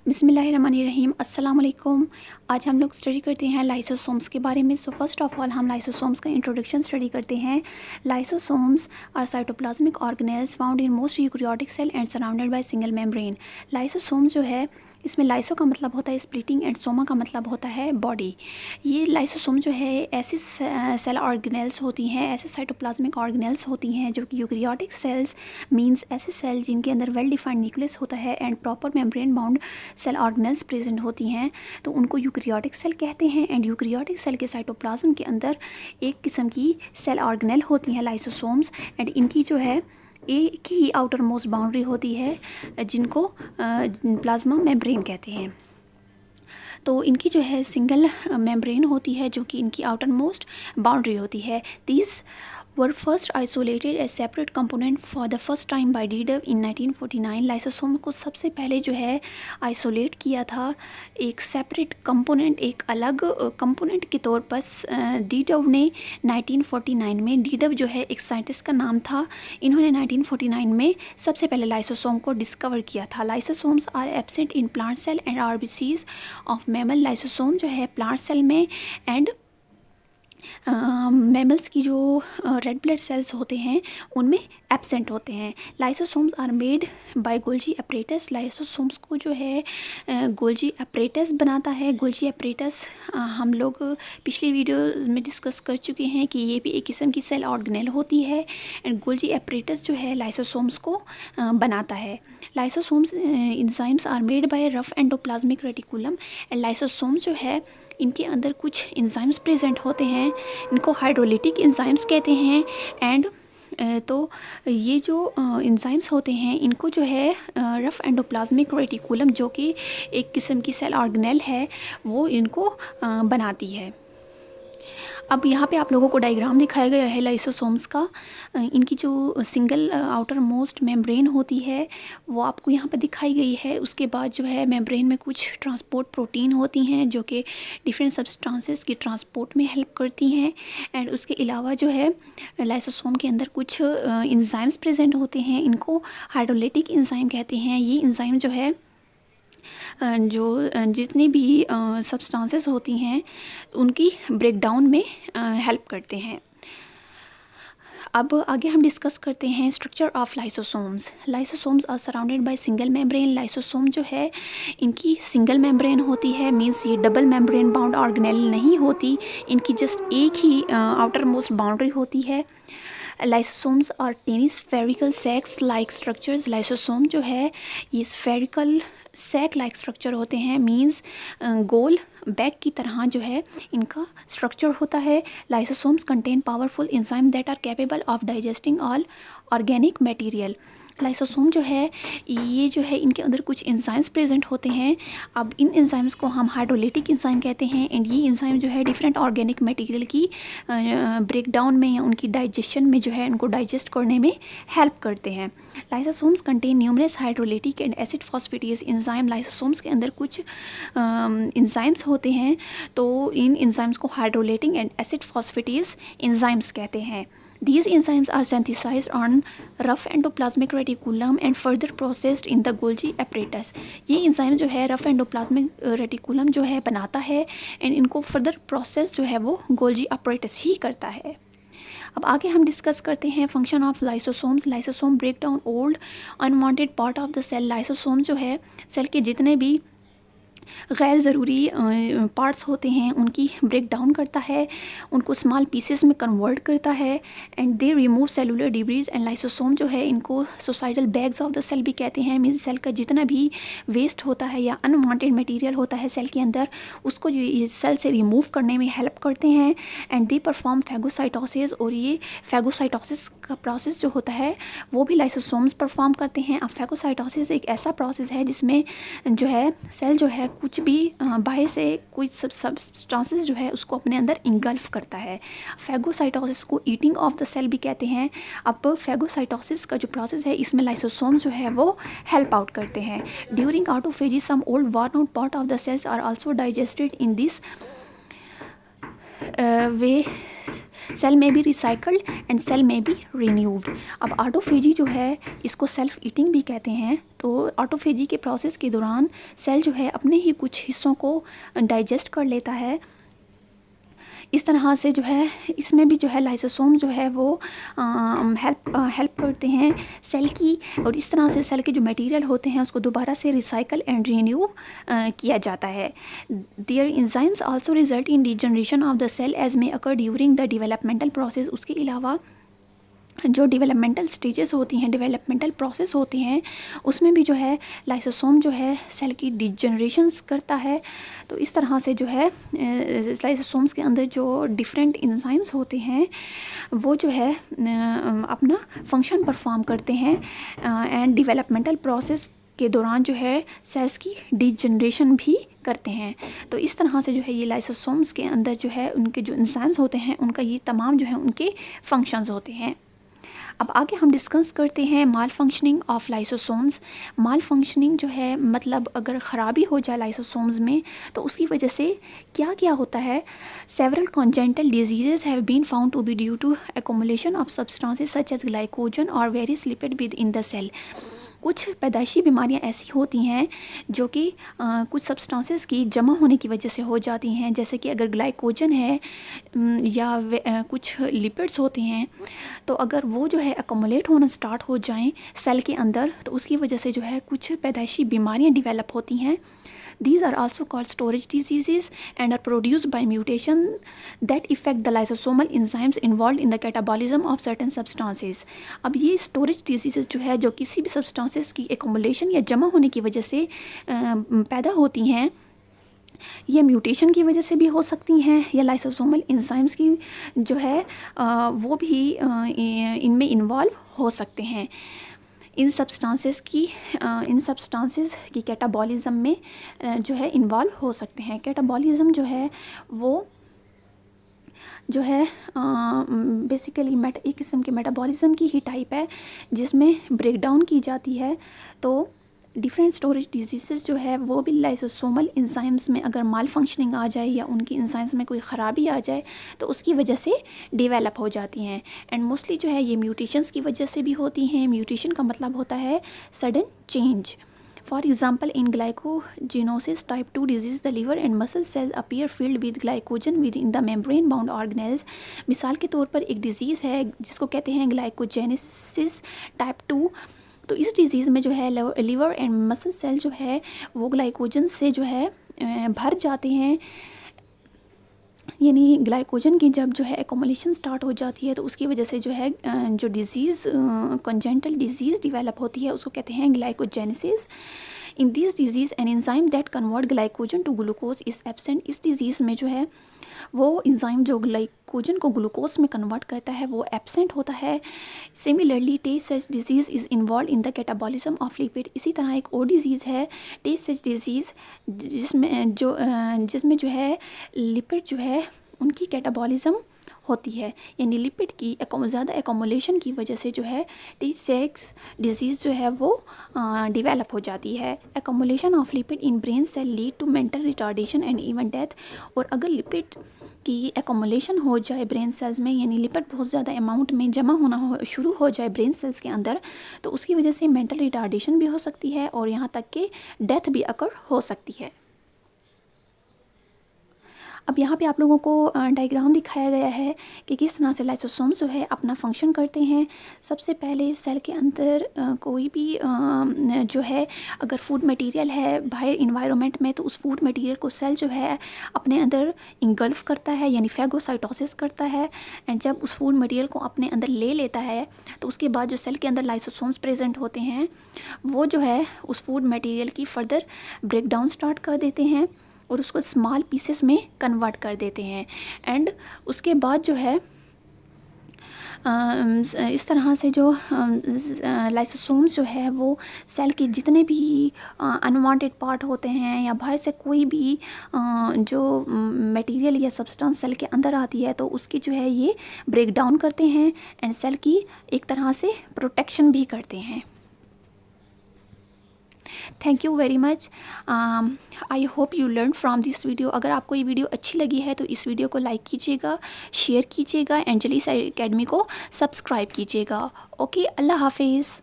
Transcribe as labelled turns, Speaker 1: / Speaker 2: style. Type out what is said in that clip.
Speaker 1: बिस्मिल्लाहिर्रहमानिर्रहीम। अस्सलाम वालेकुम। आज हम लोग स्टडी करते हैं लाइसोसोम्स के बारे में। सो फर्स्ट ऑफ ऑल हम लाइसोसोम्स का इंट्रोडक्शन स्टडी करते हैं। Lysosomes are cytoplasmic organelles found in most eukaryotic cell and surrounded by single membrane. Lysosome जो है इसमें लाइसो का मतलब होता है स्प्लिटिंग एंड सोमा का मतलब होता है बॉडी। ये लाइसोसोम जो है ऐसी सेल ऑर्गेनेल्स होती हैं, ऐसे साइटोप्लाज्मिक ऑर्गेनेल्स होती हैं जो कि यूकैरियोटिक सेल्स मींस ऐसे सेल जिनके अंदर वेल डिफाइंड न्यूक्लियस होता है and proper membrane bound cell organelles present होती हैं, तो उनको यूकैरियोटिक सेल कहते हैं। एंड यूकैरियोटिक सेल के साइटोप्लाज्म के अंदर एक किस्म की सेल ऑर्गेनेल होती हैं लाइसोसोम्स। एंड इनकी जो है एक ही आउटर मोस्ट बाउंड्री होती है जिनको प्लाज्मा मेम्ब्रेन कहते हैं। तो इनकी जो है सिंगल मेम्ब्रेन होती है जो कि इनकी आउटर मोस्ट बाउंड्री होती है। These were first isolated as separate component for the first time by Diedev in 1949। Lysosome को सबसे पहले जो है आइसोलेट किया था एक सेपरेट कंपोनेंट, एक अलग कंपोनेंट के तौर पर डीडव ने 1949 में। डीडव जो है एक साइंटिस्ट का नाम था। इन्होंने 1949 में सबसे पहले लाइसोसोम को डिस्कवर किया था। Lysosomes are absent in plant cell and RBCs of mammal. Lysosome जो है प्लांट सेल में एंड मैमल्स की जो रेड ब्लड सेल्स होते हैं उनमें एब्सेंट होते हैं। Lysosomes are made by Golgi apparatus. Lysosomes को जो है गोल्जी अपरेटस बनाता है। गोल्जी अपरेटस हम लोग पिछली वीडियो में डिस्कस कर चुके हैं कि ये भी एक किस्म की सेल ऑर्गेनेल होती है एंड गोल्जी अपरेटस जो है लाइसोसोम्स को बनाता है। Lysosomes enzymes are made by rough endoplasmic reticulum. And lysosome जो है इनके अंदर कुछ इंजाइम्स प्रेजेंट होते हैं, इनको हाइड्रोलिटिक इंजाइम्स कहते हैं। एंड तो ये जो इंजाइम्स होते हैं इनको जो है रफ एंडोप्लाज्मिक रेटिकुलम जो कि एक किस्म की सेल ऑर्गेनेल है वो इनको बनाती है। अब यहाँ पे आप लोगों को डायग्राम दिखाया गया है लाइसोसोम्स का। इनकी जो सिंगल आउटर मोस्ट मेम्ब्रेन होती है वो आपको यहाँ पे दिखाई गई है। उसके बाद जो है मेम्ब्रेन में कुछ ट्रांसपोर्ट प्रोटीन होती हैं जो कि डिफरेंट सब्सटेंसेस की ट्रांसपोर्ट में हेल्प करती हैं। एंड उसके अलावा जो है लाइसोसोम के अंदर कुछ इंजाइम्स प्रेजेंट होते हैं, इनको हाइड्रोलिटिक इंजाइम कहते हैं। ये इंजाइम जो है जो जितनी भी सब्सटेंसेस होती हैं उनकी ब्रेकडाउन में हेल्प करते हैं। अब आगे हम डिस्कस करते हैं structure of lysosomes. Lysosomes are surrounded by single membrane. Lysosome जो है इनकी सिंगल मेम्ब्रेन होती है, मींस ये डबल मेम्ब्रेन बाउंड ऑर्गेनेल नहीं होती, इनकी जस्ट एक ही आउटर मोस्ट बाउंड्री होती है। लाइसोसोम्स और tiny spherical sacs like structures. Lysosome जो है ये स्फेरिकल सैक लाइक स्ट्रक्चर होते हैं, मींस गोल बैग की तरह जो है इनका स्ट्रक्चर होता है। Lysosomes contain powerful enzyme that are capable of digesting all organic material. Lysosome जो है ये जो है इनके अंदर कुछ एंजाइम्स प्रेजेंट होते हैं। अब इन एंजाइम्स को हम हाइड्रोलिटिक एंजाइम कहते हैं एंड ये एंजाइम जो है डिफरेंट ऑर्गेनिक मटेरियल की ब्रेकडाउन में या उनकी डाइजेशन में जो है उनको डाइजेस्ट करने में हेल्प करते हैं। Lysosomes contain numerous hydrolytic and acid phosphatase enzyme. Lysosomes के अंदर कुछ एंजाइम्स होते हैं, तो इन एंजाइम्स को hydrolytic and acid phosphatase enzymes कहते हैं। These enzymes are synthesized on rough endoplasmic reticulum and further processed in the Golgi apparatus। ये enzyme जो है rough endoplasmic reticulum जो है बनाता है एंड इनको further process जो है वो Golgi apparatus ही करता है। अब आगे हम डिस्कस करते हैं function of lysosomes. Lysosome break down old unwanted part of the cell. Lysosome जो है सेल के जितने भी गैर ज़रूरी पार्ट्स होते हैं उनकी ब्रेक डाउन करता है, उनको स्मॉल पीसेस में कन्वर्ट करता है and they remove cellular debris. And lysosome जो है इनको societal bags of the cell भी कहते हैं, मीन्स सेल का जितना भी वेस्ट होता है या अनवांटेड मटेरियल होता है सेल के अंदर उसको जो ये सेल से रिमूव करने में हेल्प करते हैं। एंड दे परफॉर्म फैगोसाइटोसिस, और ये फैगोसाइटोसिस का प्रोसेस जो होता है वो भी लाइसोसोम्स परफॉर्म करते हैं। अब फैगोसाइटोसिस एक ऐसा प्रोसेस है जिसमें जो है सेल जो है कुछ भी बाहर से कोई सब्सटेंसेस जो है उसको अपने अंदर इंगल्फ करता है। फैगोसाइटोसिस को ईटिंग ऑफ द सेल भी कहते हैं। अब फैगोसाइटोसिस का जो प्रोसेस है इसमें लाइसोसोम जो है वो हेल्प आउट करते हैं। During autophagy some old worn out part of the cells are also digested in this way. Cell में बी रिसाइकल्ड एंड सेल में बी रिन्यूड। अब ऑटोफेजी जो है इसको सेल्फ ईटिंग भी कहते हैं। तो ऑटोफेजी के प्रोसेस के दौरान सेल जो है अपने ही कुछ हिस्सों को डाइजेस्ट कर लेता है। इस तरह से जो है इसमें भी जो है लाइसोसोम जो है वो हेल्प करते हैं सेल की, और इस तरह से सेल के जो मटेरियल होते हैं उसको दोबारा से रिसाइकल एंड रिन्यू किया जाता है। Their enzymes also result in regeneration of the cell as may occur during the developmental process. उसके अलावा जो डेवलपमेंटल स्टेजेस होती हैं, डेवलपमेंटल प्रोसेस होते हैं, उसमें भी जो है लाइसोसोम जो है सेल की डिजनरेशंस करता है। तो इस तरह से जो है लाइसोसोम्स के अंदर जो डिफरेंट एंजाइम्स होते हैं वो जो है अपना फंक्शन परफॉर्म करते हैं एंड डेवलपमेंटल प्रोसेस के दौरान जो है सेल्स की डिजनरेशन भी करते हैं। तो इस तरह से जो है ये लाइसोसोम्स के अंदर जो है उनके जो एंजाइम्स होते हैं उनका ये तमाम जो है उनके फंक्शंस होते हैं। अब आगे हम डिस्कस करते हैं malfunctioning of lysosomes. Malfunctioning जो है मतलब अगर ख़राबी हो जाए लाइसोसोम्स में तो उसकी वजह से क्या क्या होता है। Several congenital diseases have been found to be due to accumulation of substances such as glycogen और various lipid within the cell. कुछ पैदाइशी बीमारियां ऐसी होती हैं जो कि कुछ सब्सटेंसेस की जमा होने की वजह से हो जाती हैं, जैसे कि अगर ग्लाइकोजन है या कुछ लिपिड्स होते हैं, तो अगर वो जो है अकोमुलेट होना स्टार्ट हो जाएं सेल के अंदर तो उसकी वजह से जो है कुछ पैदाइशी बीमारियां डेवलप होती हैं। These are also called storage diseases and are produced by mutation that affect the lysosomal enzymes involved in the catabolism of certain substances। अब ये storage diseases जो है जो किसी भी substances की accumulation या जमा होने की वजह से पैदा होती हैं, ये म्यूटेशन की वजह से भी हो सकती हैं या लाइसोसोमल एंजाइम्स की जो है वो भी इनमें इन्वॉल्व हो सकते हैं। इन सब्सटेंसेस की कैटाबॉलिज्म में जो है इन्वॉल्व हो सकते हैं। कैटाबॉलिज्म जो है वो जो है बेसिकली एक किस्म के मेटाबॉलिज्म की ही टाइप है जिसमें ब्रेकडाउन की जाती है। तो डिफरेंट स्टोरेज डिजीज़ जो है वो भी लाइसोसोमल एंजाइम्स में अगर माल फंक्शनिंग आ जाए या उनकी एंजाइम्स में कोई ख़राबी आ जाए तो उसकी वजह से डेवलप हो जाती हैं। एंड मोस्टली जो है ये म्यूटेशंस की वजह से भी होती हैं। म्यूटेशन का मतलब होता है sudden change. For example in glycogenosis type 2 disease the liver and muscle cell appear filled with glycogen within the membrane bound organelles. मिसाल के तौर पर एक डिजीज़ है जिसको कहते हैं ग्लाइकोजेनेसिस टाइप 2। तो इस डिज़ीज़ में जो है लिवर एंड मसल सेल जो है वो ग्लाइकोजन से जो है भर जाते हैं, यानी ग्लाइकोजन की जब जो है एक्युमुलेशन स्टार्ट हो जाती है तो उसकी वजह से जो है जो डिजीज़ कॉन्जेंटल डिजीज़ डेवलप होती है उसको कहते हैं glycogenesis. In this disease an enzyme that convert glycogen to glucose is absent. इस डिजीज़ में जो है वो एंजाइम जो ग्लाइकोजन को ग्लूकोज में कन्वर्ट करता है वो एब्सेंट होता है। सिमिलरली टेस्ट Sachs disease is involve in the catabolism of lipid. इसी तरह एक और डिजीज़ है टेस्ट सच डिजीज़ जिसमें जो है लिपिड जो है उनकी कैटाबॉलिज्म होती है, यानी लिपिड की ज़्यादा एक्युमुलेशन की वजह से जो है T6 डिजीज़ जो है वो डेवलप हो जाती है। Accumulation of lipid in brain cell lead to mental retardation and even death. और अगर लिपिड की एक्युमुलेशन हो जाए ब्रेन सेल्स में, यानी लिपिड बहुत ज़्यादा अमाउंट में जमा होना शुरू हो जाए ब्रेन सेल्स के अंदर, तो उसकी वजह से मेंटल रिटार्डेशन भी हो सकती है और यहाँ तक कि डेथ भी अकर हो सकती है। अब यहाँ पे आप लोगों को डायग्राम दिखाया गया है कि किस तरह से लाइसोसोम्स जो है अपना फंक्शन करते हैं। सबसे पहले सेल के अंदर कोई भी जो है अगर फूड मटेरियल है बाहर इन्वायरमेंट में तो उस फूड मटेरियल को सेल जो है अपने अंदर इंगल्फ करता है, यानी फैगोसाइटोसिस करता है। एंड जब उस फूड मटेरियल को अपने अंदर ले लेता है तो उसके बाद जो सेल के अंदर लाइसोसोम्स प्रेजेंट होते हैं वो जो है उस फूड मटेरियल की फर्दर ब्रेकडाउन स्टार्ट कर देते हैं और उसको स्मॉल पीसेस में कन्वर्ट कर देते हैं। एंड उसके बाद जो है इस तरह से जो लाइसोसोम्स जो है वो सेल के जितने भी अनवांटेड पार्ट होते हैं या बाहर से कोई भी जो मटेरियल या सब्सटेंस सेल के अंदर आती है तो उसकी जो है ये ब्रेक डाउन करते हैं एंड सेल की एक तरह से प्रोटेक्शन भी करते हैं। Thank you very much. I hope you learn from this video. अगर आपको ये वीडियो अच्छी लगी है तो इस वीडियो को लाइक कीजिएगा, शेयर कीजिएगा, एंजलिस एकेडमी को सब्सक्राइब कीजिएगा। ओके, अल्लाह हाफिज़।